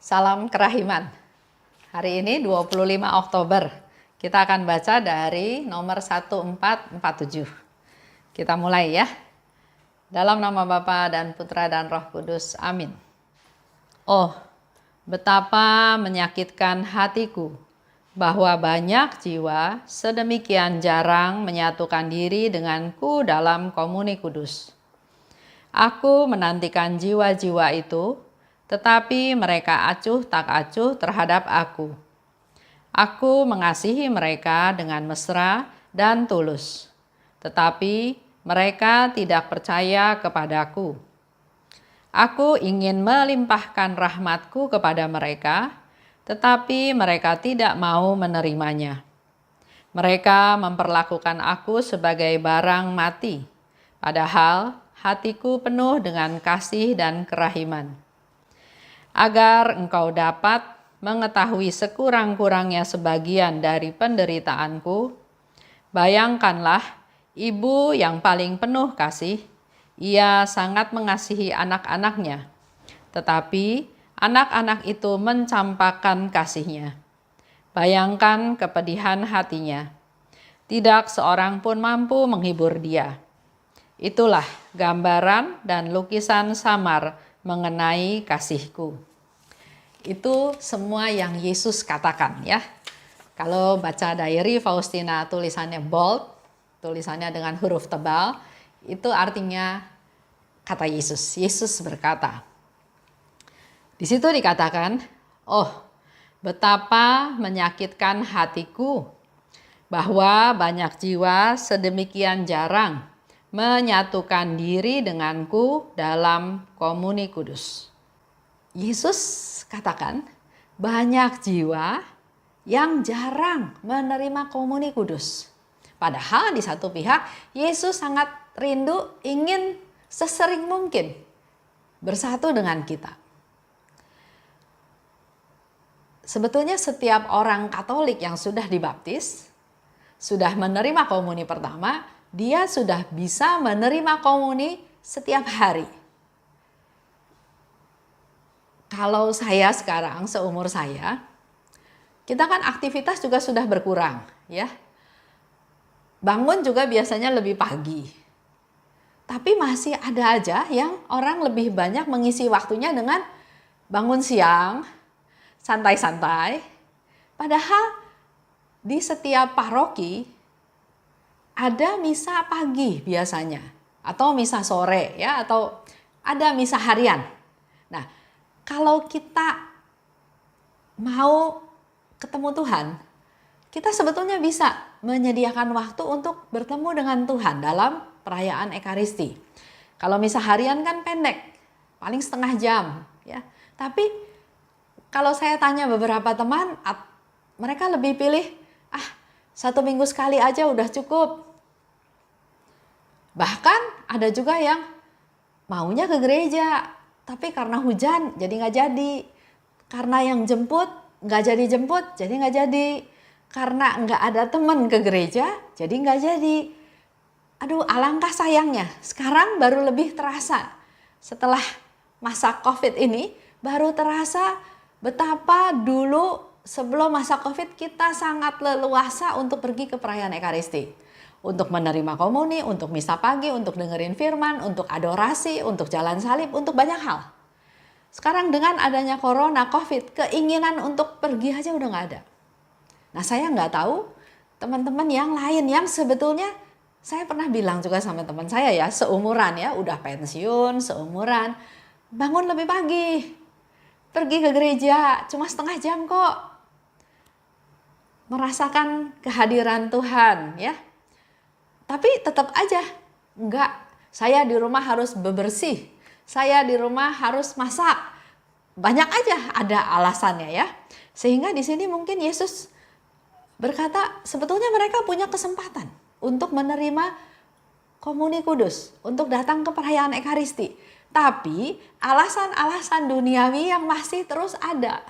Salam kerahiman. Hari ini 25 Oktober. Kita akan baca dari nomor 1447. Kita mulai ya. Dalam nama Bapa dan Putra dan Roh Kudus. Amin. Oh, betapa menyakitkan hatiku bahwa banyak jiwa sedemikian jarang menyatukan diri denganku dalam komuni kudus. Aku menantikan jiwa-jiwa itu, tetapi mereka acuh tak acuh terhadap aku. Aku mengasihi mereka dengan mesra dan tulus, tetapi mereka tidak percaya kepadaku. Aku ingin melimpahkan rahmatku kepada mereka, tetapi mereka tidak mau menerimanya. Mereka memperlakukan aku sebagai barang mati, padahal hatiku penuh dengan kasih dan kerahiman. Agar engkau dapat mengetahui sekurang-kurangnya sebagian dari penderitaanku, bayangkanlah ibu yang paling penuh kasih, ia sangat mengasihi anak-anaknya, tetapi anak-anak itu mencampakkan kasihnya. Bayangkan kepedihan hatinya, tidak seorang pun mampu menghibur dia. Itulah gambaran dan lukisan samar mengenai kasihku. Itu semua yang Yesus katakan ya. Kalau baca diary Faustina tulisannya bold, tulisannya dengan huruf tebal, itu artinya kata Yesus. Yesus berkata. Di situ dikatakan, oh betapa menyakitkan hatiku bahwa banyak jiwa sedemikian jarang menyatukan diri denganku dalam komuni kudus. Yesus katakan banyak jiwa yang jarang menerima komuni kudus. Padahal di satu pihak Yesus sangat rindu ingin sesering mungkin bersatu dengan kita. Sebetulnya setiap orang Katolik yang sudah dibaptis, sudah menerima komuni pertama, dia sudah bisa menerima komuni setiap hari. Kalau saya sekarang, seumur saya, kita kan aktivitas juga sudah berkurang, ya. Bangun juga biasanya lebih pagi. Tapi masih ada aja yang orang lebih banyak mengisi waktunya dengan bangun siang, santai-santai. Padahal di setiap paroki ada misa pagi biasanya, atau misa sore ya, atau ada misa harian. Nah, kalau kita mau ketemu Tuhan, kita sebetulnya bisa menyediakan waktu untuk bertemu dengan Tuhan dalam perayaan Ekaristi. Kalau misa harian kan pendek, paling setengah jam ya. Tapi kalau saya tanya beberapa teman, mereka lebih pilih 1 minggu sekali aja udah cukup. Bahkan ada juga yang maunya ke gereja, tapi karena hujan jadi nggak jadi. Karena yang jemput nggak jadi jemput, jadi nggak jadi. Karena nggak ada teman ke gereja, jadi nggak jadi. Aduh, alangkah sayangnya. Sekarang baru lebih terasa. Setelah masa COVID ini, baru terasa betapa dulu sebelum masa COVID kita sangat leluasa untuk pergi ke perayaan Ekaristi. Untuk menerima komuni, untuk misa pagi, untuk dengerin firman, untuk adorasi, untuk jalan salib, untuk banyak hal. Sekarang dengan adanya corona, COVID, keinginan untuk pergi aja udah nggak ada. Nah, saya nggak tahu teman-teman yang lain yang sebetulnya saya pernah bilang juga sama teman saya ya, seumuran ya, udah pensiun, seumuran, bangun lebih pagi, pergi ke gereja, cuma setengah jam kok. Merasakan kehadiran Tuhan ya. Tapi tetap aja, enggak, saya di rumah harus bebersih, saya di rumah harus masak. Banyak aja ada alasannya ya. Sehingga di sini mungkin Yesus berkata sebetulnya mereka punya kesempatan untuk menerima komuni kudus, untuk datang ke perayaan Ekaristi. Tapi alasan-alasan duniawi yang masih terus ada,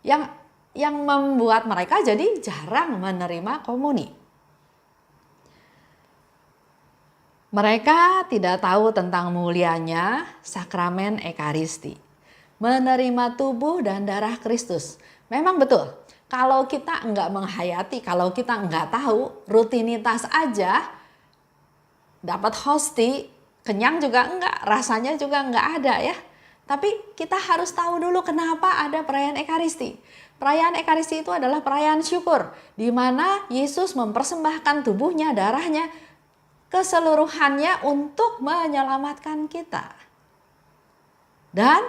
yang membuat mereka jadi jarang menerima komuni. Mereka tidak tahu tentang mulianya sakramen Ekaristi. menerima tubuh dan darah Kristus. Memang betul, kalau kita enggak menghayati, kalau kita enggak tahu, rutinitas aja, dapat hosti, kenyang juga enggak, rasanya juga enggak ada ya. Tapi kita harus tahu dulu kenapa ada perayaan Ekaristi. Perayaan Ekaristi itu adalah perayaan syukur, di mana Yesus mempersembahkan tubuhnya, darahnya, keseluruhannya untuk menyelamatkan kita. Dan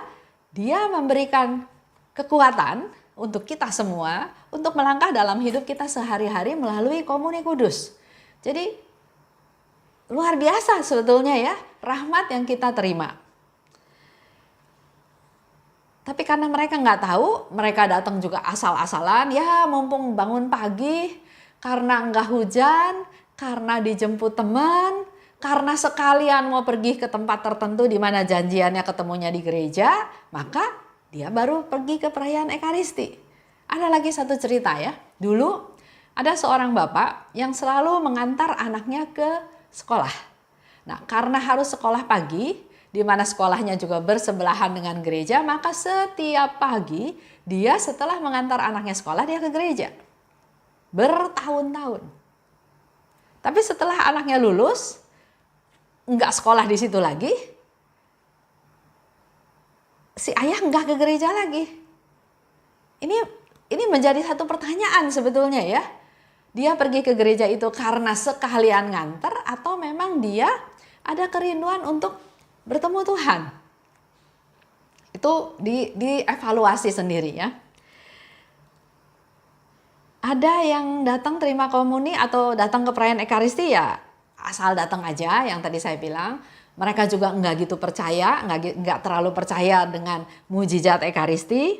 dia memberikan kekuatan untuk kita semua, untuk melangkah dalam hidup kita sehari-hari melalui komuni kudus. Jadi luar biasa sebetulnya ya, rahmat yang kita terima. Tapi karena mereka nggak tahu, mereka datang juga asal-asalan, ya mumpung bangun pagi, karena nggak hujan, karena dijemput teman, karena sekalian mau pergi ke tempat tertentu di mana janjiannya ketemunya di gereja, maka dia baru pergi ke perayaan Ekaristi. Ada lagi satu cerita ya, dulu ada seorang bapak yang selalu mengantar anaknya ke sekolah. Nah, karena harus sekolah pagi, di mana sekolahnya juga bersebelahan dengan gereja, maka setiap pagi dia setelah mengantar anaknya sekolah, dia ke gereja. Bertahun-tahun. Tapi setelah anaknya lulus, nggak sekolah di situ lagi, si ayah nggak ke gereja lagi. Ini menjadi satu pertanyaan sebetulnya ya. Dia pergi ke gereja itu karena sekalian nganter atau memang dia ada kerinduan untuk bertemu Tuhan. Itu dievaluasi sendiri ya. Ada yang datang terima komuni atau datang ke perayaan Ekaristi ya asal datang aja, yang tadi saya bilang. Mereka juga nggak gitu percaya, nggak terlalu percaya dengan mujizat Ekaristi.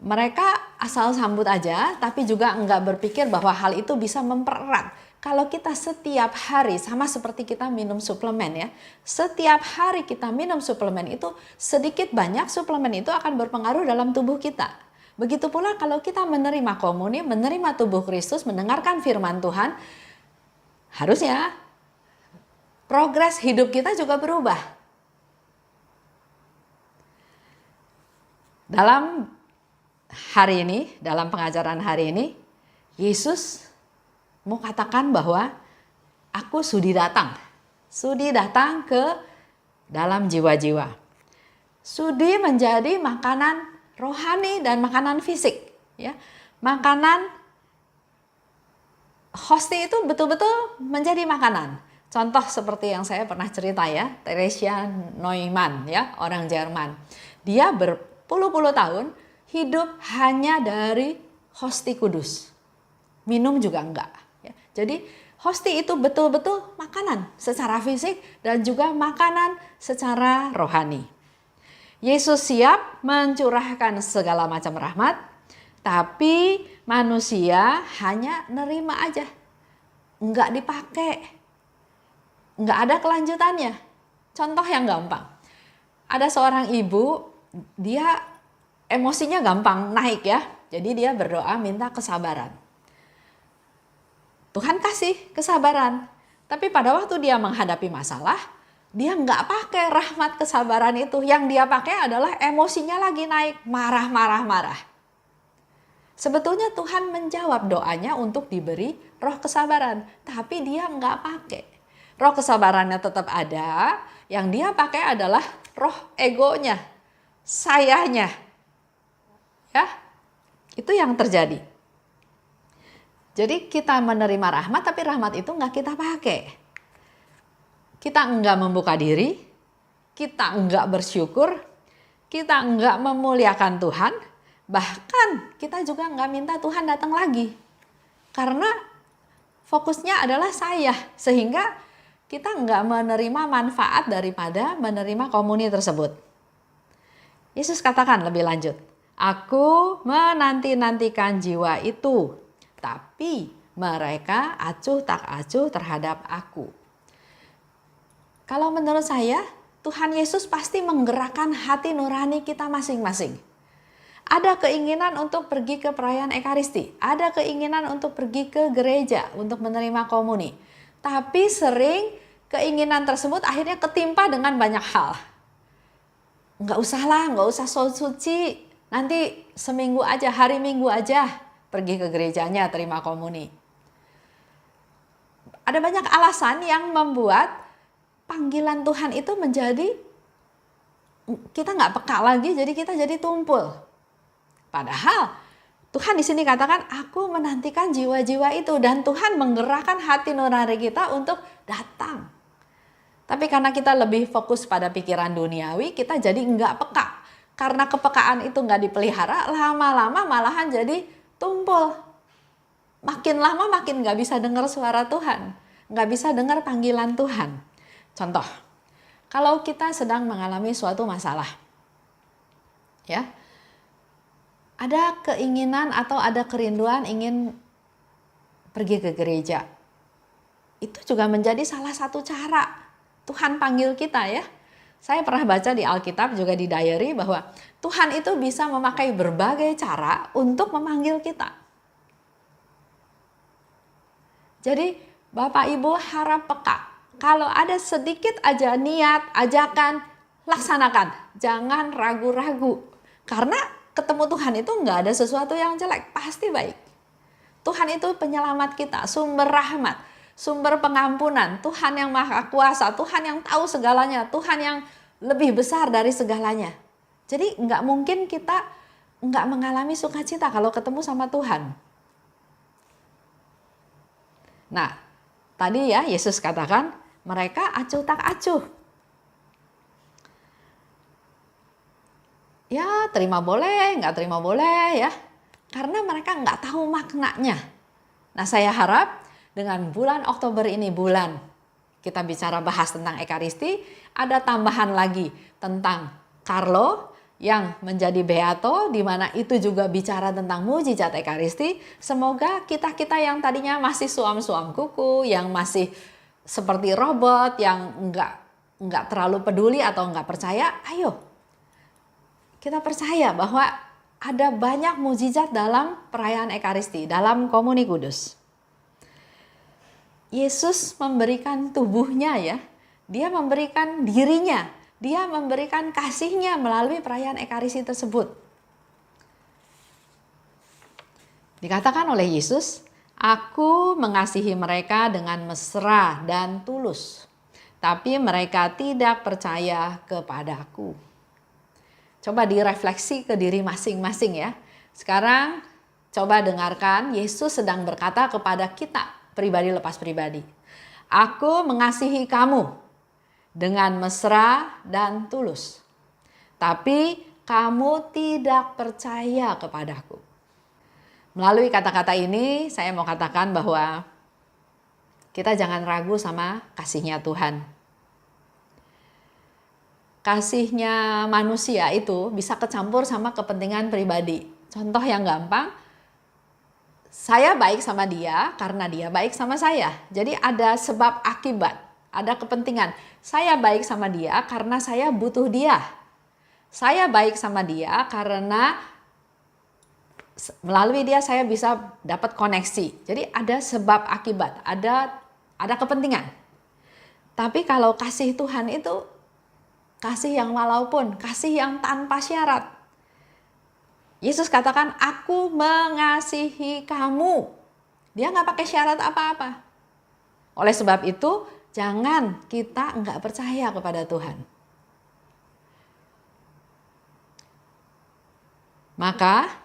Mereka asal sambut aja, tapi juga nggak berpikir bahwa hal itu bisa mempererat. Kalau kita setiap hari, sama seperti kita minum suplemen ya, setiap hari kita minum suplemen itu, sedikit banyak suplemen itu akan berpengaruh dalam tubuh kita. Begitu pula kalau kita menerima komuni, menerima tubuh Kristus, mendengarkan firman Tuhan, harusnya progres hidup kita juga berubah. Dalam hari ini, dalam pengajaran hari ini, Yesus mau katakan bahwa aku sudi datang ke dalam jiwa-jiwa. Sudi menjadi makanan rohani dan makanan fisik. Ya, makanan hosti itu betul-betul menjadi makanan. Contoh seperti yang saya pernah cerita ya, Theresia Neumann ya, orang Jerman. Dia berpuluh-puluh tahun hidup hanya dari hosti kudus. Minum juga enggak. Ya. Jadi hosti itu betul-betul makanan secara fisik dan juga makanan secara rohani. Yesus siap mencurahkan segala macam rahmat, tapi manusia hanya nerima aja. Enggak dipakai. Enggak ada kelanjutannya. Contoh yang gampang. Ada seorang ibu, dia emosinya gampang naik ya. Jadi dia berdoa minta kesabaran. Tuhan kasih kesabaran. Tapi pada waktu dia menghadapi masalah, dia nggak pakai rahmat kesabaran itu. Yang dia pakai adalah emosinya lagi naik, marah. Sebetulnya Tuhan menjawab doanya untuk diberi roh kesabaran. Tapi dia nggak pakai. Roh kesabarannya tetap ada. Yang dia pakai adalah roh egonya, sayanya. Ya, itu yang terjadi. Jadi kita menerima rahmat, tapi rahmat itu nggak kita pakai. Kita enggak membuka diri, kita enggak bersyukur, kita enggak memuliakan Tuhan, bahkan kita juga enggak minta Tuhan datang lagi. Karena fokusnya adalah saya, sehingga kita enggak menerima manfaat daripada menerima komuni tersebut. Yesus katakan lebih lanjut, aku menanti-nantikan jiwa itu, tapi mereka acuh tak acuh terhadap aku. Kalau menurut saya, Tuhan Yesus pasti menggerakkan hati nurani kita masing-masing. Ada keinginan untuk pergi ke perayaan Ekaristi, ada keinginan untuk pergi ke gereja untuk menerima komuni. Tapi sering keinginan tersebut akhirnya ketimpa dengan banyak hal. nggak usah lah, nggak usah suci, nanti seminggu aja, hari Minggu aja pergi ke gerejanya terima komuni. Ada banyak alasan yang membuat panggilan Tuhan itu menjadi kita nggak peka lagi, jadi kita jadi tumpul. Padahal Tuhan di sini katakan, aku menantikan jiwa-jiwa itu, dan Tuhan menggerakkan hati nurani kita untuk datang. Tapi karena kita lebih fokus pada pikiran duniawi, kita jadi nggak peka. Karena kepekaan itu nggak dipelihara, lama-lama malahan jadi tumpul. Makin lama makin nggak bisa dengar suara Tuhan, nggak bisa dengar panggilan Tuhan. Contoh, kalau kita sedang mengalami suatu masalah, ya, ada keinginan atau ada kerinduan ingin pergi ke gereja. Itu juga menjadi salah satu cara Tuhan panggil kita, ya. Saya pernah baca di Alkitab juga di diary bahwa Tuhan itu bisa memakai berbagai cara untuk memanggil kita. Jadi Bapak Ibu harap peka. Kalau ada sedikit aja niat, ajakan, laksanakan. Jangan ragu-ragu. Karena ketemu Tuhan itu nggak ada sesuatu yang jelek, pasti baik. Tuhan itu penyelamat kita, sumber rahmat, sumber pengampunan, Tuhan yang maha kuasa, Tuhan yang tahu segalanya, Tuhan yang lebih besar dari segalanya. Jadi nggak mungkin kita nggak mengalami sukacita kalau ketemu sama Tuhan. Nah, tadi ya Yesus katakan mereka acuh tak acuh. Ya terima boleh, nggak terima boleh ya. Karena mereka nggak tahu maknanya. Nah, saya harap dengan bulan Oktober ini, bulan kita bicara bahas tentang Ekaristi, ada tambahan lagi tentang Carlo yang menjadi Beato, di mana itu juga bicara tentang mujizat Ekaristi. Semoga kita-kita yang tadinya masih suam-suam kuku, yang masih seperti robot, yang nggak terlalu peduli atau nggak percaya, ayo kita percaya bahwa ada banyak mujizat dalam perayaan Ekaristi, dalam Komuni Kudus. Yesus memberikan tubuhnya, ya. Dia memberikan dirinya, dia memberikan kasihnya melalui perayaan Ekaristi tersebut. Dikatakan oleh Yesus, aku mengasihi mereka dengan mesra dan tulus, tapi mereka tidak percaya kepadaku. Coba direfleksi ke diri masing-masing, ya. Sekarang coba dengarkan, Yesus sedang berkata kepada kita, pribadi lepas pribadi. Aku mengasihi kamu dengan mesra dan tulus, tapi kamu tidak percaya kepadaku. Melalui kata-kata ini saya mau katakan bahwa kita jangan ragu sama kasihnya Tuhan. Kasihnya manusia itu bisa kecampur sama kepentingan pribadi. Contoh yang gampang, saya baik sama dia karena dia baik sama saya. Jadi ada sebab akibat, ada kepentingan. Saya baik sama dia karena saya butuh dia. Saya baik sama dia karena melalui dia saya bisa dapat koneksi. Jadi ada sebab akibat, ada kepentingan. Tapi kalau kasih Tuhan itu kasih yang walaupun, kasih yang tanpa syarat. Yesus katakan, aku mengasihi kamu. Dia nggak pakai syarat apa-apa. Oleh sebab itu, jangan kita nggak percaya kepada Tuhan. Maka,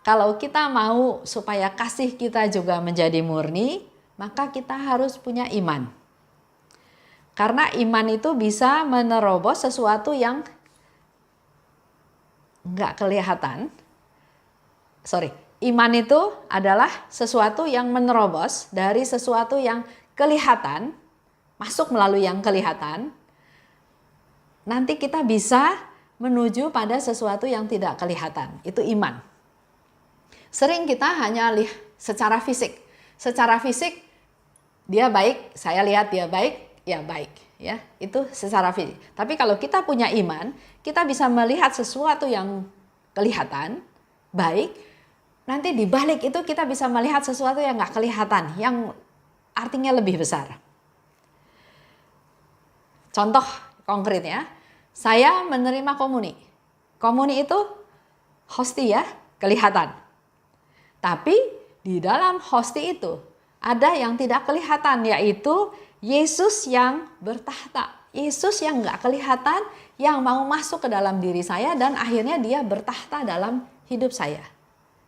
kalau kita mau supaya kasih kita juga menjadi murni, maka kita harus punya iman. Karena iman itu bisa menerobos sesuatu yang nggak kelihatan. Iman itu adalah sesuatu yang menerobos dari sesuatu yang kelihatan, masuk melalui yang kelihatan. Nanti kita bisa menuju pada sesuatu yang tidak kelihatan. Itu iman. Sering kita hanya lihat secara fisik. Secara fisik dia baik, saya lihat dia baik, ya baik, ya itu secara fisik. Tapi kalau kita punya iman, kita bisa melihat sesuatu yang kelihatan baik. Nanti di balik itu kita bisa melihat sesuatu yang nggak kelihatan, yang artinya lebih besar. Contoh konkret, ya, Saya menerima komuni. Komuni itu hosti ya, kelihatan. Tapi di dalam hosti itu ada yang tidak kelihatan, yaitu Yesus yang bertahta. Yesus yang nggak kelihatan, yang mau masuk ke dalam diri saya dan akhirnya dia bertahta dalam hidup saya.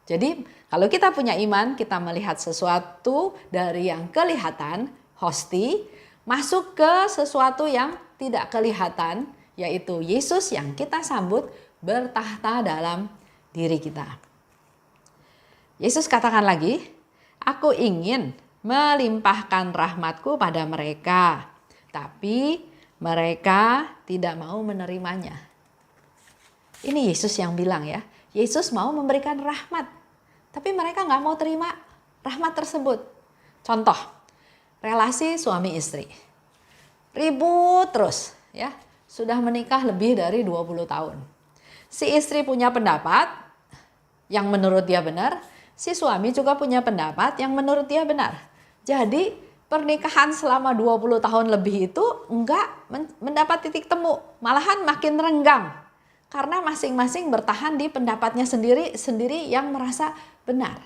Jadi kalau kita punya iman, kita melihat sesuatu dari yang kelihatan, hosti, masuk ke sesuatu yang tidak kelihatan, yaitu Yesus yang kita sambut bertahta dalam diri kita. Yesus katakan lagi, aku ingin melimpahkan rahmatku pada mereka, tapi mereka tidak mau menerimanya. Ini Yesus yang bilang ya, Yesus mau memberikan rahmat, tapi mereka nggak mau terima rahmat tersebut. Contoh, relasi suami istri. Ribut terus ya, sudah menikah lebih dari 20 tahun. Si istri punya pendapat yang menurut dia benar, si suami juga punya pendapat yang menurut dia benar. Jadi pernikahan selama 20 tahun lebih itu enggak mendapat titik temu, malahan makin renggang. Karena masing-masing bertahan di pendapatnya sendiri yang merasa benar.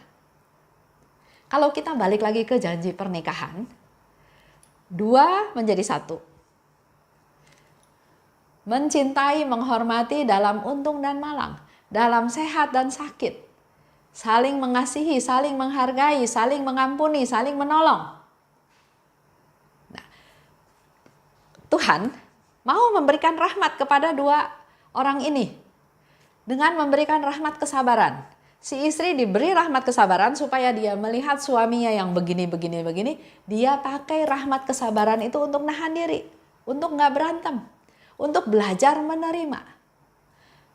Kalau kita balik lagi ke janji pernikahan, 2 menjadi 1. Mencintai, menghormati dalam untung dan malang, dalam sehat dan sakit. Saling mengasihi, saling menghargai, saling mengampuni, saling menolong. Tuhan mau memberikan rahmat kepada 2 orang ini dengan memberikan rahmat kesabaran. Si istri diberi rahmat kesabaran supaya dia melihat suaminya yang begini. Dia pakai rahmat kesabaran itu untuk nahan diri, untuk nggak berantem, untuk belajar menerima.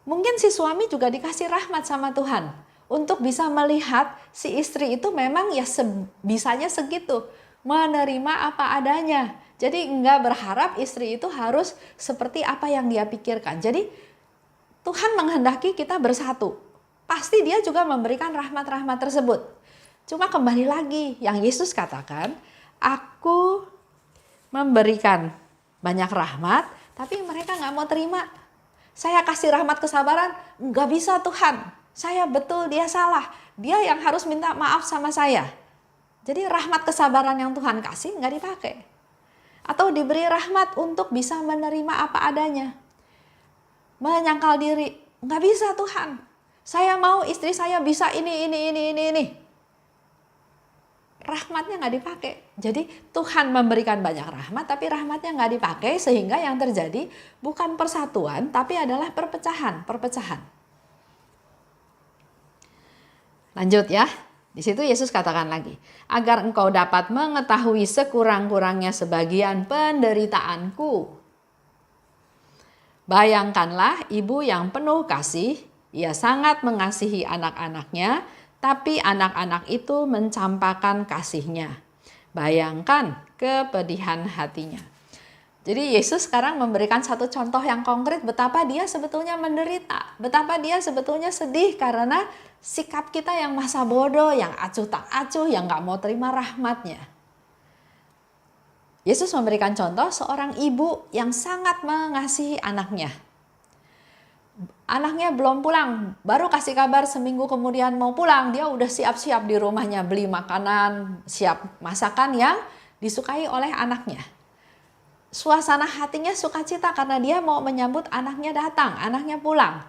Mungkin si suami juga dikasih rahmat sama Tuhan untuk bisa melihat si istri itu memang ya bisanya segitu, menerima apa adanya. Jadi enggak berharap istri itu harus seperti apa yang dia pikirkan. Jadi Tuhan menghendaki kita bersatu. Pasti dia juga memberikan rahmat-rahmat tersebut. Cuma kembali lagi yang Yesus katakan, aku memberikan banyak rahmat, tapi mereka nggak mau terima. Saya kasih rahmat kesabaran, nggak bisa Tuhan. Saya betul, dia salah. Dia yang harus minta maaf sama saya. Jadi rahmat kesabaran yang Tuhan kasih nggak dipakai. Atau diberi rahmat untuk bisa menerima apa adanya. Menyangkal diri, nggak bisa Tuhan. Saya mau istri saya bisa ini. Rahmatnya nggak dipakai. Jadi Tuhan memberikan banyak rahmat, tapi rahmatnya nggak dipakai sehingga yang terjadi bukan persatuan, tapi adalah perpecahan. Lanjut ya. Di situ Yesus katakan lagi, agar engkau dapat mengetahui sekurang-kurangnya sebagian penderitaanku. Bayangkanlah ibu yang penuh kasih, ia sangat mengasihi anak-anaknya, tapi anak-anak itu mencampakkan kasihnya. Bayangkan kepedihan hatinya. Jadi Yesus sekarang memberikan satu contoh yang konkret betapa dia sebetulnya menderita, betapa dia sebetulnya sedih karena sikap kita yang masa bodoh, yang acuh tak acuh, yang gak mau terima rahmatnya. Yesus memberikan contoh seorang ibu yang sangat mengasihi anaknya. Anaknya belum pulang, baru kasih kabar seminggu kemudian mau pulang, dia udah siap-siap di rumahnya beli makanan, siap masakan yang disukai oleh anaknya. Suasana hatinya sukacita karena dia mau menyambut anaknya datang, anaknya pulang.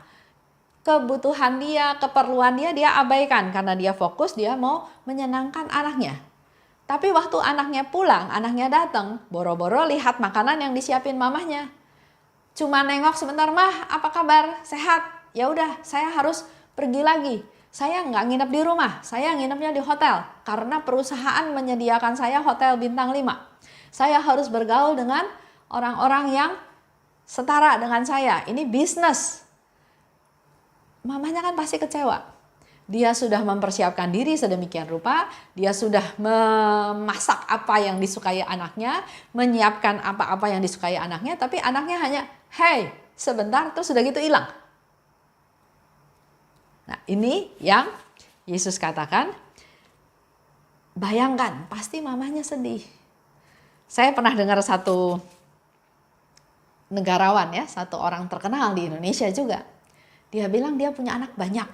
Kebutuhan dia, keperluan dia abaikan karena dia fokus, dia mau menyenangkan anaknya. Tapi waktu anaknya pulang, anaknya datang, boro-boro lihat makanan yang disiapin mamahnya. Cuma nengok sebentar, mah apa kabar, sehat? Ya udah, saya harus pergi lagi. Saya nggak nginep di rumah, saya nginepnya di hotel. Karena perusahaan menyediakan saya hotel bintang 5. Saya harus bergaul dengan orang-orang yang setara dengan saya. Ini bisnis. Mamanya kan pasti kecewa. Dia sudah mempersiapkan diri sedemikian rupa. Dia sudah memasak apa yang disukai anaknya. Menyiapkan apa-apa yang disukai anaknya. Tapi anaknya hanya, hey, sebentar, terus sudah gitu hilang. Nah, ini yang Yesus katakan. Bayangkan, pasti mamanya sedih. Saya pernah dengar satu negarawan ya, satu orang terkenal di Indonesia juga. Dia bilang dia punya anak banyak.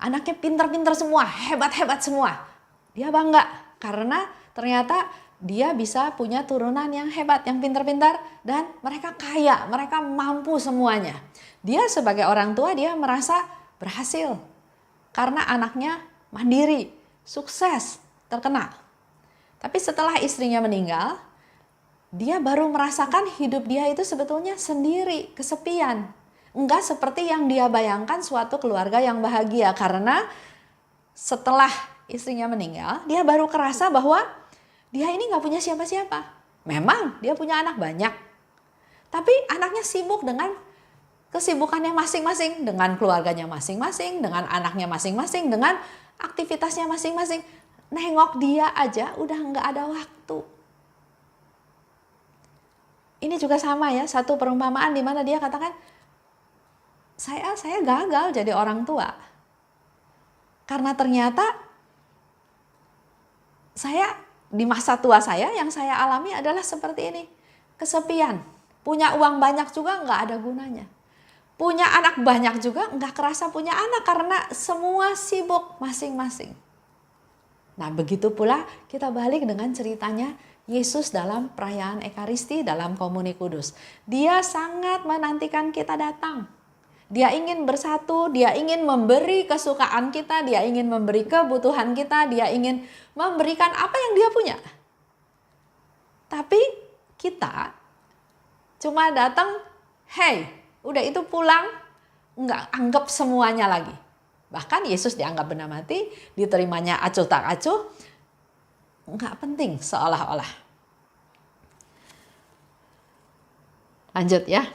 Anaknya pintar-pintar semua, hebat-hebat semua. Dia bangga karena ternyata dia bisa punya turunan yang hebat, yang pintar-pintar, dan mereka kaya, mereka mampu semuanya. Dia sebagai orang tua dia merasa berhasil karena anaknya mandiri, sukses, terkenal. Tapi setelah istrinya meninggal, dia baru merasakan hidup dia itu sebetulnya sendiri, kesepian. Enggak seperti yang dia bayangkan suatu keluarga yang bahagia. Karena setelah istrinya meninggal, dia baru kerasa bahwa dia ini nggak punya siapa-siapa. Memang dia punya anak banyak, tapi anaknya sibuk dengan kesibukannya masing-masing, dengan keluarganya masing-masing, dengan anaknya masing-masing, dengan aktivitasnya masing-masing. Nengok dia aja udah nggak ada waktu. Ini juga sama ya, satu perumpamaan di mana dia katakan, saya gagal jadi orang tua. Karena ternyata saya di masa tua saya yang saya alami adalah seperti ini. Kesepian. Punya uang banyak juga nggak ada gunanya. Punya anak banyak juga nggak kerasa punya anak karena semua sibuk masing-masing. Nah begitu pula kita balik dengan ceritanya Yesus dalam perayaan Ekaristi, dalam Komuni Kudus. Dia sangat menantikan kita datang. Dia ingin bersatu, dia ingin memberi kesukaan kita, dia ingin memberi kebutuhan kita, dia ingin memberikan apa yang dia punya. Tapi kita cuma datang, hey, udah itu pulang, nggak anggap semuanya lagi. Bahkan Yesus dianggap benda mati, diterimanya acuh tak acuh, nggak penting seolah-olah. Lanjut ya.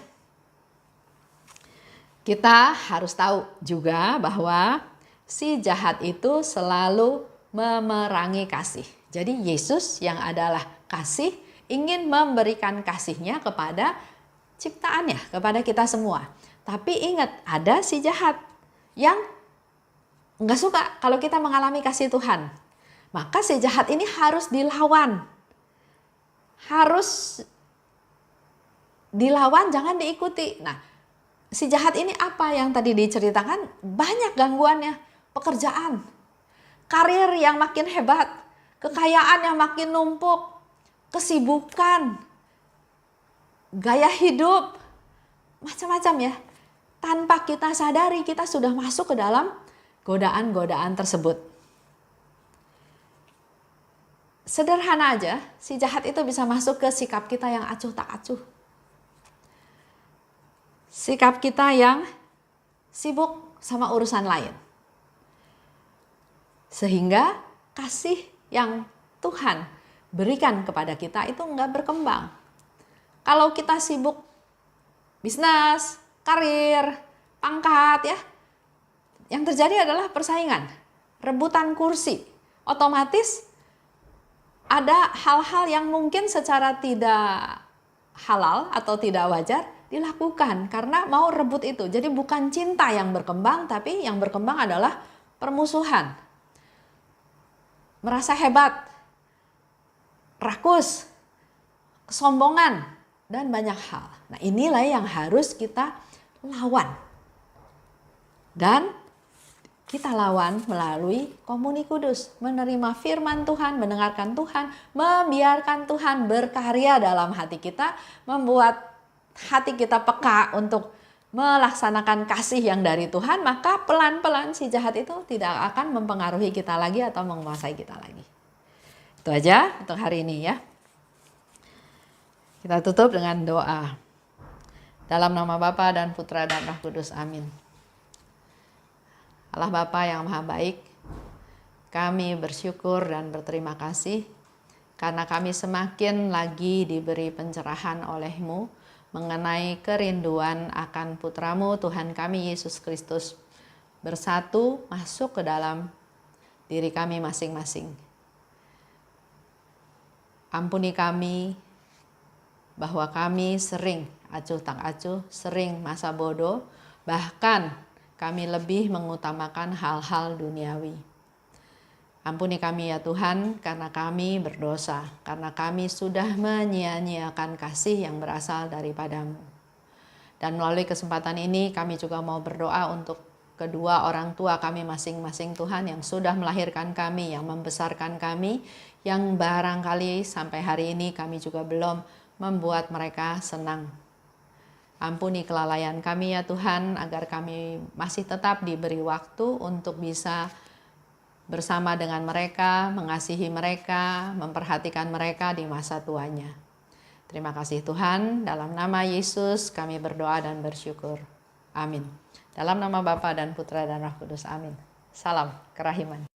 Kita harus tahu juga bahwa si jahat itu selalu memerangi kasih. Jadi Yesus yang adalah kasih ingin memberikan kasihnya kepada ciptaannya, kepada kita semua. Tapi ingat, ada si jahat yang nggak suka kalau kita mengalami kasih Tuhan. Maka si jahat ini harus dilawan. Harus dilawan, jangan diikuti. Nah, si jahat ini apa yang tadi diceritakan? Banyak gangguannya. Pekerjaan, karir yang makin hebat, kekayaan yang makin numpuk, kesibukan, gaya hidup, macam-macam ya. Tanpa kita sadari kita sudah masuk ke dalam godaan-godaan tersebut. Sederhana aja, si jahat itu bisa masuk ke sikap kita yang acuh tak acuh. Sikap kita yang sibuk sama urusan lain. Sehingga kasih yang Tuhan berikan kepada kita itu enggak berkembang. Kalau kita sibuk bisnis, karir, pangkat ya, yang terjadi adalah persaingan, rebutan kursi. Otomatis ada hal-hal yang mungkin secara tidak halal atau tidak wajar dilakukan karena mau rebut itu. Jadi bukan cinta yang berkembang, tapi yang berkembang adalah permusuhan. Merasa hebat, rakus, kesombongan, dan banyak hal. Nah inilah yang harus kita lawan. Dan kita lawan melalui Komuni Kudus. Menerima firman Tuhan, mendengarkan Tuhan, membiarkan Tuhan berkarya dalam hati kita, membuat hati kita peka untuk melaksanakan kasih yang dari Tuhan, maka pelan-pelan si jahat itu tidak akan mempengaruhi kita lagi atau menguasai kita lagi. Itu aja untuk hari ini ya. Kita tutup dengan doa. Dalam nama Bapa dan Putra dan Roh Kudus, amin. Allah Bapa yang Maha Baik, kami bersyukur dan berterima kasih karena kami semakin lagi diberi pencerahan oleh-Mu mengenai kerinduan akan Putramu Tuhan kami Yesus Kristus bersatu masuk ke dalam diri kami masing-masing. Ampuni kami bahwa kami sering acuh tak acuh, sering masa bodoh, bahkan kami lebih mengutamakan hal-hal duniawi. Ampuni kami ya Tuhan karena kami berdosa, karena kami sudah menyia-nyiakan kasih yang berasal daripada-Mu. Dan melalui kesempatan ini kami juga mau berdoa untuk kedua orang tua kami masing-masing Tuhan yang sudah melahirkan kami, yang membesarkan kami, yang barangkali sampai hari ini kami juga belum membuat mereka senang. Ampuni kelalaian kami ya Tuhan, agar kami masih tetap diberi waktu untuk bisa bersama dengan mereka, mengasihi mereka, memperhatikan mereka di masa tuanya. Terima kasih Tuhan, dalam nama Yesus kami berdoa dan bersyukur. Amin. Dalam nama Bapa dan Putra dan Roh Kudus. Amin. Salam kerahiman.